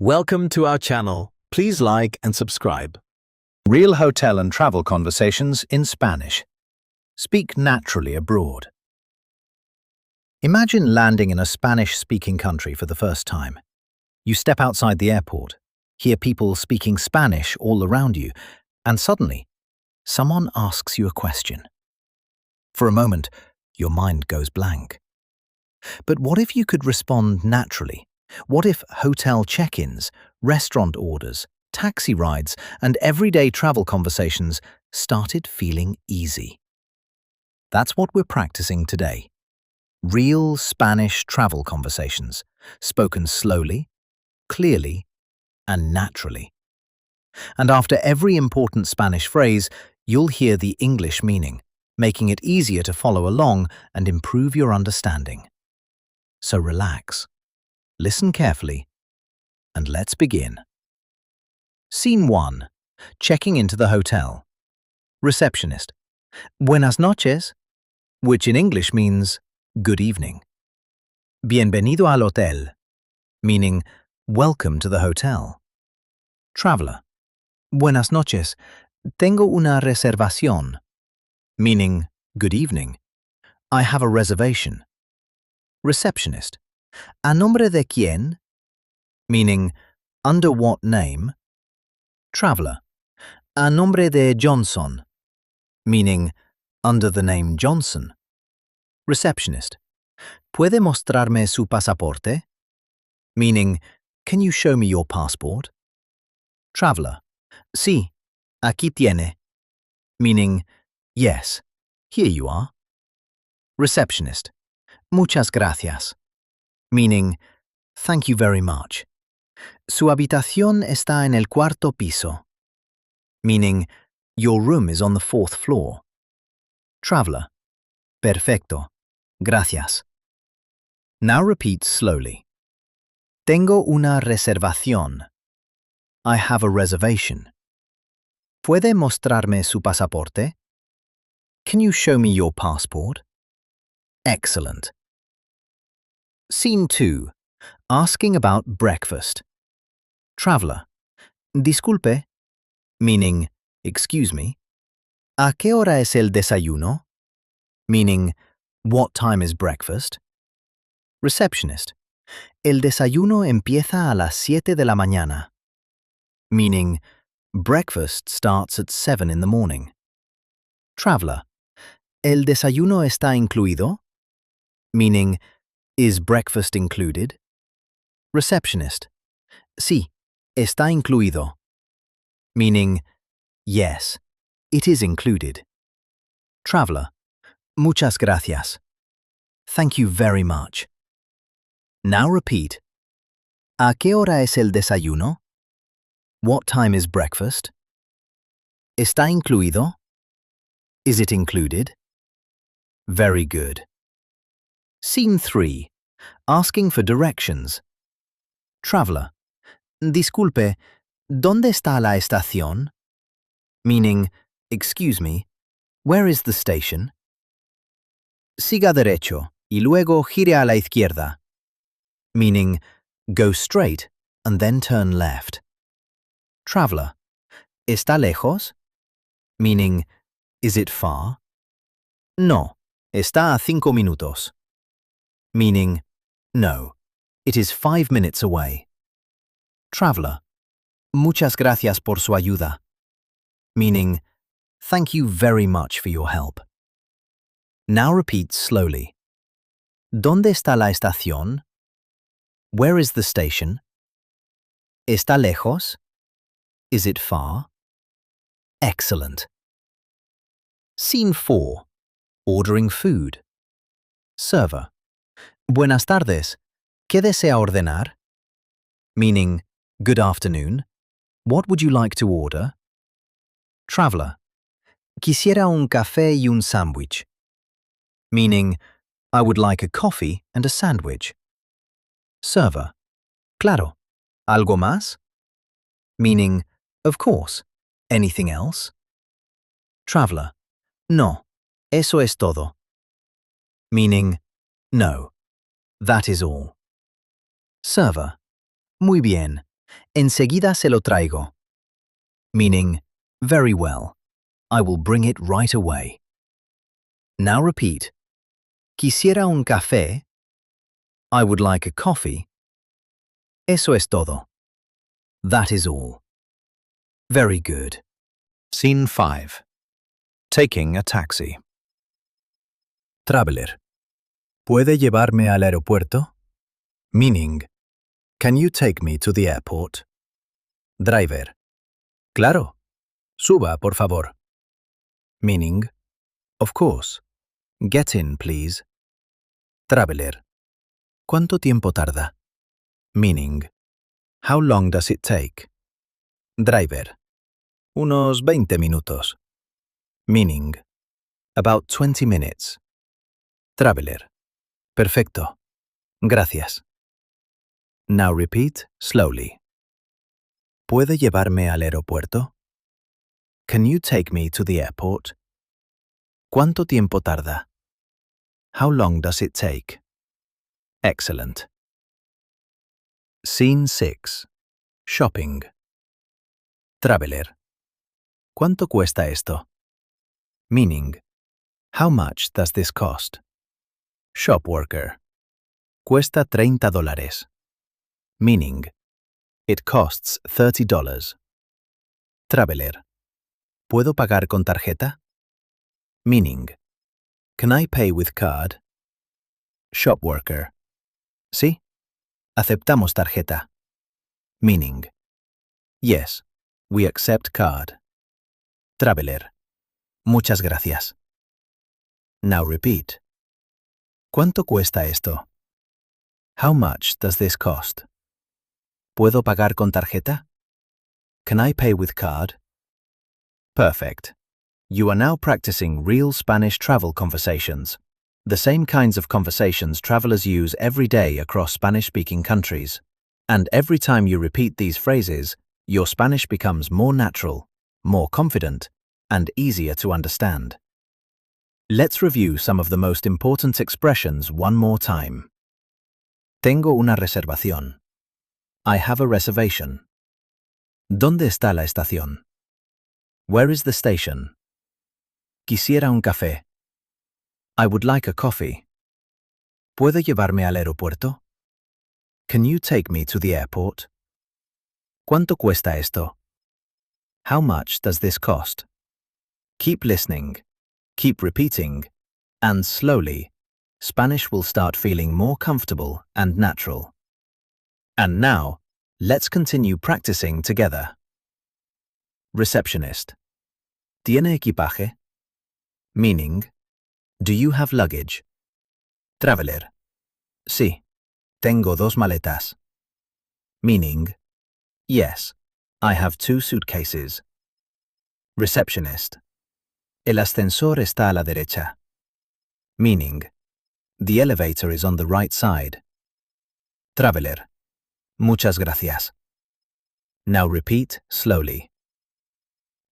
Welcome to our channel. Please like and subscribe. Real hotel and travel conversations in Spanish. Speak naturally abroad. Imagine landing in a Spanish-speaking country for the first time. You step outside the airport, hear people speaking Spanish all around you, and suddenly, someone asks you a question. For a moment, your mind goes blank. But what if you could respond naturally? What if hotel check-ins, restaurant orders, taxi rides, and everyday travel conversations started feeling easy? That's what we're practicing today. Real Spanish travel conversations, spoken slowly, clearly, and naturally. And after every important Spanish phrase, you'll hear the English meaning, making it easier to follow along and improve your understanding. So relax. Listen carefully, and let's begin. Scene 1. Checking into the hotel. Receptionist. Buenas noches, which in English means good evening. Bienvenido al hotel, meaning welcome to the hotel. Traveler. Buenas noches, tengo una reservación, meaning good evening. I have a reservation. Receptionist. ¿A nombre de quién? Meaning, under what name? Traveler. ¿A nombre de Johnson? Meaning, under the name Johnson. Receptionist. ¿Puede mostrarme su pasaporte? Meaning, can you show me your passport? Traveler. Sí, aquí tiene. Meaning, yes, here you are. Receptionist. Muchas gracias. Meaning, thank you very much. Su habitación está en el cuarto piso. Meaning, your room is on the 4th floor. Traveler. Perfecto. Gracias. Now repeat slowly. Tengo una reservación. I have a reservation. ¿Puede mostrarme su pasaporte? Can you show me your passport? Excellent. Scene 2. Asking about breakfast. Traveler. Disculpe, meaning, excuse me. ¿A qué hora es el desayuno? Meaning, what time is breakfast? Receptionist. El desayuno empieza a las 7 de la mañana. Meaning, breakfast starts at 7 in the morning. Traveler. ¿El desayuno está incluido? Meaning, is breakfast included? Receptionist. Sí, está incluido. Meaning, yes, it is included. Traveler. Muchas gracias. Thank you very much. Now repeat. ¿A qué hora es el desayuno? What time is breakfast? ¿Está incluido? Is it included? Very good. Scene 3. Asking for directions. Traveler. Disculpe, ¿dónde está la estación? Meaning, excuse me, where is the station? Siga derecho y luego gire a la izquierda. Meaning, go straight and then turn left. Traveler. ¿Está lejos? Meaning, is it far? No, está a 5 minutos. Meaning, no, it is 5 minutes away. Traveler. Muchas gracias por su ayuda. Meaning, thank you very much for your help. Now repeat slowly. ¿Dónde está la estación? Where is the station? ¿Está lejos? Is it far? Excellent. Scene 4. Ordering food. Server. Buenas tardes. ¿Qué desea ordenar? Meaning, good afternoon. What would you like to order? Traveler. Quisiera un café y un sándwich. Meaning, I would like a coffee and a sandwich. Server. Claro. ¿Algo más? Meaning, of course. Anything else? Traveler. No. Eso es todo. Meaning, no. That is all. Server. Muy bien. Enseguida se lo traigo. Meaning, very well. I will bring it right away. Now repeat. Quisiera un café. I would like a coffee. Eso es todo. That is all. Very good. Scene 5. Taking a taxi. Traveler. ¿Puede llevarme al aeropuerto? Meaning, can you take me to the airport? Driver. Claro. Suba, por favor. Meaning, of course. Get in, please. Traveler. ¿Cuánto tiempo tarda? Meaning, how long does it take? Driver. Unos 20 minutos. Meaning, about 20 minutes. Traveler. Perfecto. Gracias. Now repeat slowly. ¿Puede llevarme al aeropuerto? Can you take me to the airport? ¿Cuánto tiempo tarda? How long does it take? Excellent. Scene 6. Shopping. Traveler. ¿Cuánto cuesta esto? Meaning, how much does this cost? Shop worker. Cuesta $30. Meaning, it costs $30. Traveler. ¿Puedo pagar con tarjeta? Meaning, can I pay with card? Shop worker. Sí, aceptamos tarjeta. Meaning, Yes, we accept card. Traveler. Muchas gracias. now repeat. ¿Cuánto cuesta esto? How much does this cost? ¿Puedo pagar con tarjeta? Can I pay with card? Perfect. You are now practicing real Spanish travel conversations, the same kinds of conversations travelers use every day across Spanish-speaking countries. And every time you repeat these phrases, your Spanish becomes more natural, more confident, and easier to understand. Let's review some of the most important expressions one more time. Tengo una reservación. I have a reservation. ¿Dónde está la estación? Where is the station? Quisiera un café. I would like a coffee. ¿Puedo llevarme al aeropuerto? Can you take me to the airport? ¿Cuánto cuesta esto? How much does this cost? Keep listening, keep repeating, and slowly, Spanish will start feeling more comfortable and natural. And now, let's continue practicing together. Receptionist. ¿Tiene equipaje? Meaning, do you have luggage? Traveler. Sí, tengo dos maletas. Meaning, yes, I have two suitcases. Receptionist. El ascensor está a la derecha. Meaning, the elevator is on the right side. Traveler. Muchas gracias. Now repeat slowly.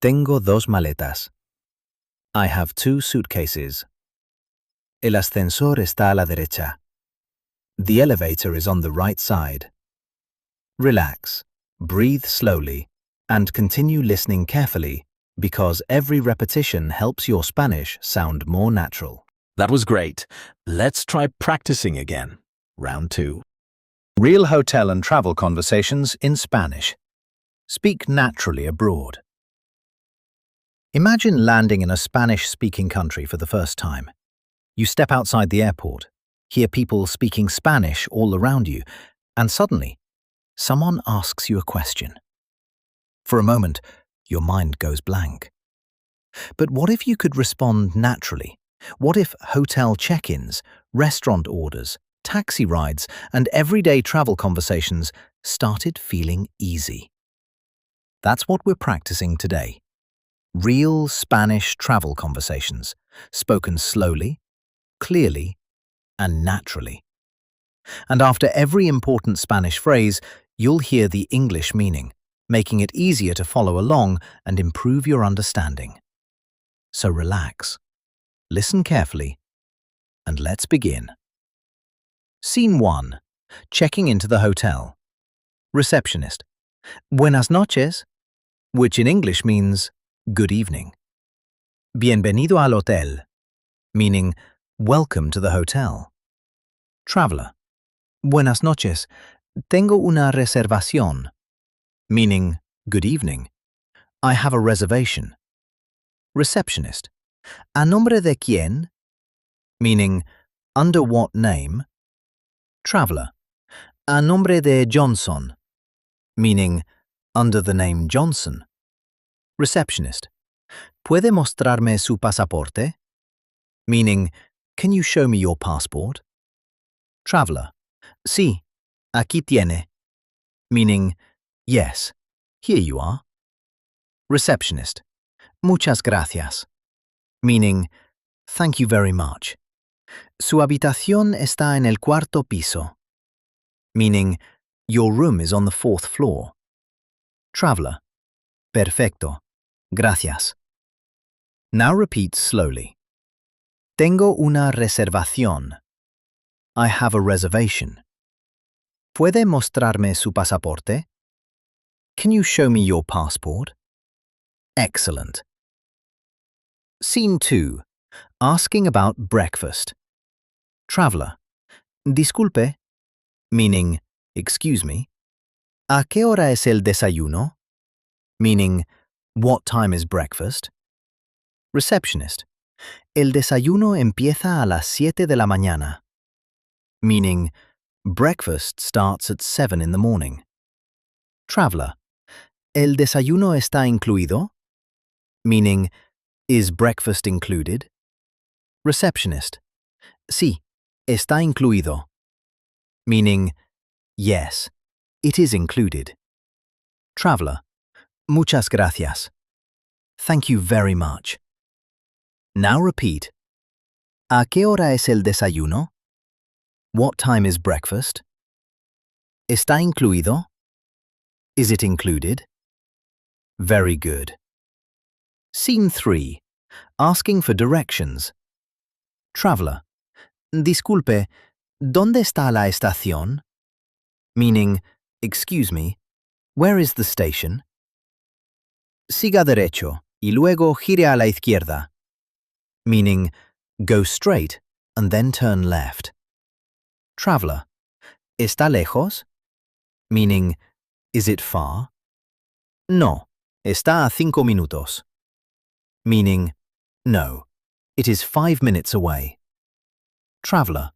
Tengo dos maletas. I have two suitcases. El ascensor está a la derecha. The elevator is on the right side. Relax, breathe slowly, and continue listening carefully because every repetition helps your Spanish sound more natural. That was great. Let's try practicing again. Round 2. Real hotel and travel conversations in Spanish. Speak naturally abroad. Imagine landing in a Spanish-speaking country for the first time. You step outside the airport, hear people speaking Spanish all around you, and suddenly, someone asks you a question. For a moment, your mind goes blank. But what if you could respond naturally? What if hotel check-ins, restaurant orders, taxi rides, and everyday travel conversations started feeling easy? That's what we're practicing today. Real Spanish travel conversations, spoken slowly, clearly, and naturally. And after every important Spanish phrase, you'll hear the English meaning, making it easier to follow along and improve your understanding. So relax, listen carefully, and let's begin. Scene 1. Checking into the hotel. Receptionist. Buenas noches, which in English means good evening. Bienvenido al hotel, meaning welcome to the hotel. Traveler. Buenas noches. Tengo una reservación, meaning good evening. I have a reservation. Receptionist. ¿A nombre de quién? Meaning under what name? Traveler. A nombre de Johnson, meaning under the name Johnson. Receptionist. ¿Puede mostrarme su pasaporte? Meaning, can you show me your passport? Traveler. Sí, aquí tiene. Meaning, yes, here you are. Receptionist. Muchas gracias. Meaning, thank you very much. Su habitación está en el cuarto piso. Meaning, your room is on the fourth floor. Traveler. Perfecto. Gracias. Now repeat slowly. Tengo una reservación. I have a reservation. ¿Puede mostrarme su pasaporte? Can you show me your passport? Excellent. Scene 2. Asking about breakfast. Traveler. Disculpe, meaning, excuse me. ¿A qué hora es el desayuno? Meaning, what time is breakfast? Receptionist. El desayuno empieza a las 7 de la mañana. Meaning, breakfast starts at 7 in the morning. Traveler. ¿El desayuno está incluido? Meaning, is breakfast included? Receptionist. Sí, está incluido. Meaning, yes, it is included. Traveler. Muchas gracias. Thank you very much. Now repeat. ¿A qué hora es el desayuno? What time is breakfast? ¿Está incluido? Is it included? Very good. Scene 3. Asking for directions. Traveler. Disculpe, ¿dónde está la estación? Meaning, excuse me, where is the station? Siga derecho y luego gire a la izquierda. Meaning, go straight and then turn left. Traveler. ¿Está lejos? Meaning, is it far? No, está a 5 minutos. Meaning, no, it is 5 minutes away. Traveler.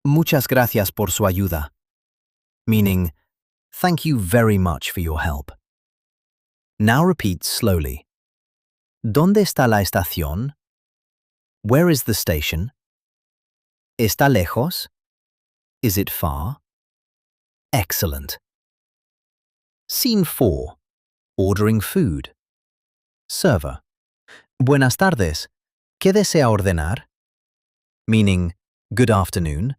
Muchas gracias por su ayuda. Meaning, thank you very much for your help. Now repeat slowly. ¿Dónde está la estación? Where is the station? ¿Está lejos? Is it far? Excellent. Scene 4. Ordering food. Server. Buenas tardes. ¿Qué desea ordenar? Meaning, good afternoon.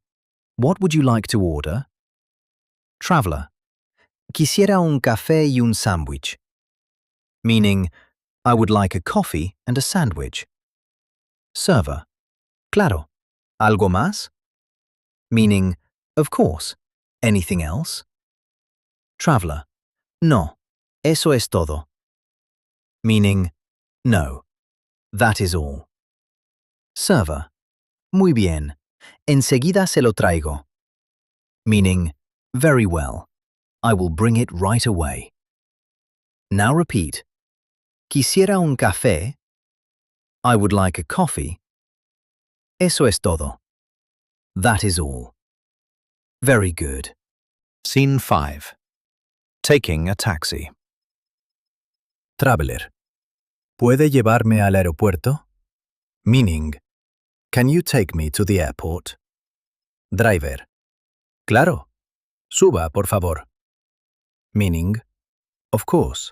What would you like to order? Traveler. Quisiera un café y un sándwich. Meaning, I would like a coffee and a sandwich. Server. Claro. ¿Algo más? Meaning, of course. Anything else? Traveler. No. Eso es todo. Meaning, no. That is all. Server. Muy bien. Enseguida se lo traigo. Meaning, very well. I will bring it right away. Now repeat. Quisiera un café. I would like a coffee. Eso es todo. That is all. Very good. Scene 5. Taking a taxi. Traveler. ¿Puede llevarme al aeropuerto? Meaning, can you take me to the airport? Driver. Claro. Suba, por favor. Meaning, of course.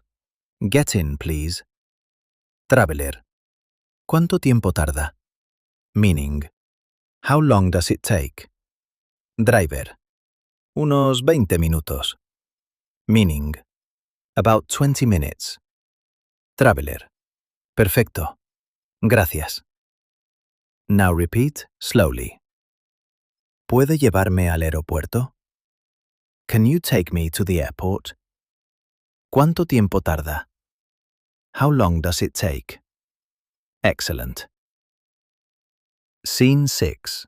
Get in, please. Traveler. ¿Cuánto tiempo tarda? Meaning, how long does it take? Driver. Unos 20 minutos. Meaning, about 20 minutes. Traveler. Perfecto. Gracias. Now repeat slowly. ¿Puede llevarme al aeropuerto? Can you take me to the airport? ¿Cuánto tiempo tarda? How long does it take? Excellent. Scene 6.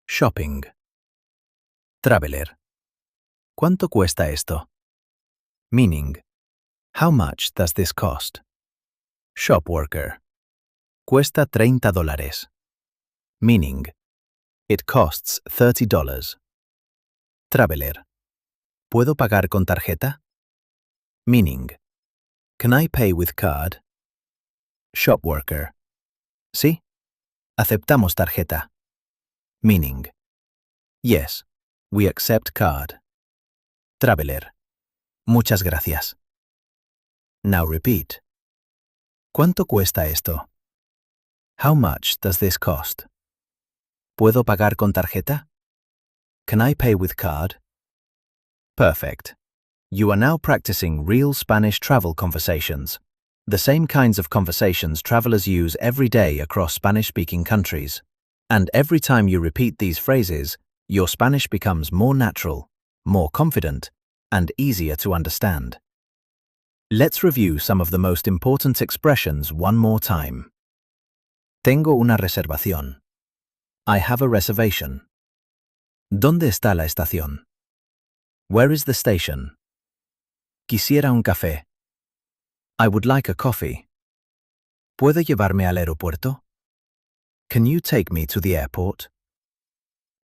Shopping. Traveler. ¿Cuánto cuesta esto? Meaning, how much does this cost? Shop worker. Cuesta $30. Meaning, it costs $30. Traveler. ¿Puedo pagar con tarjeta? Meaning, can I pay with card? Shop worker. Sí, aceptamos tarjeta. Meaning, yes, we accept card. Traveler. Muchas gracias. Now repeat. ¿Cuánto cuesta esto? How much does this cost? ¿Puedo pagar con tarjeta? Can I pay with card? Perfect. You are now practicing real Spanish travel conversations, the same kinds of conversations travelers use every day across Spanish-speaking countries. And every time you repeat these phrases, your Spanish becomes more natural, more confident, and easier to understand. Let's review some of the most important expressions one more time. Tengo una reservación. I have a reservation. ¿Dónde está la estación? Where is the station? Quisiera un café. I would like a coffee. ¿Puedo llevarme al aeropuerto? Can you take me to the airport?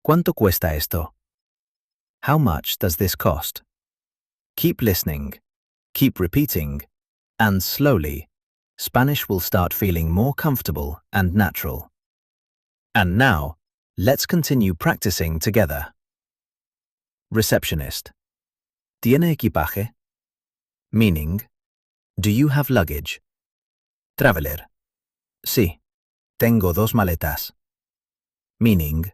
¿Cuánto cuesta esto? How much does this cost? Keep listening, keep repeating, and slowly, Spanish will start feeling more comfortable and natural. And now, let's continue practicing together. Receptionist. ¿Tiene equipaje? Meaning, do you have luggage? Traveler. Sí, tengo dos maletas. Meaning,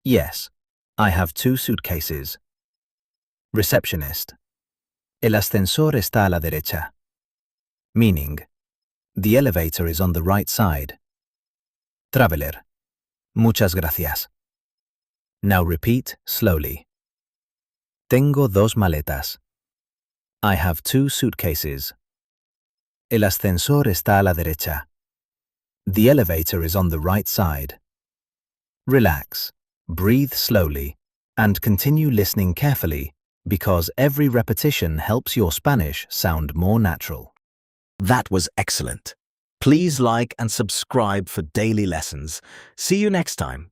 yes, I have two suitcases. Receptionist. El ascensor está a la derecha. Meaning, the elevator is on the right side. Traveler. Muchas gracias. Now repeat slowly. Tengo dos maletas. I have two suitcases. El ascensor está a la derecha. The elevator is on the right side. Relax, breathe slowly, and continue listening carefully because every repetition helps your Spanish sound more natural. That was excellent. Please like and subscribe for daily lessons. See you next time.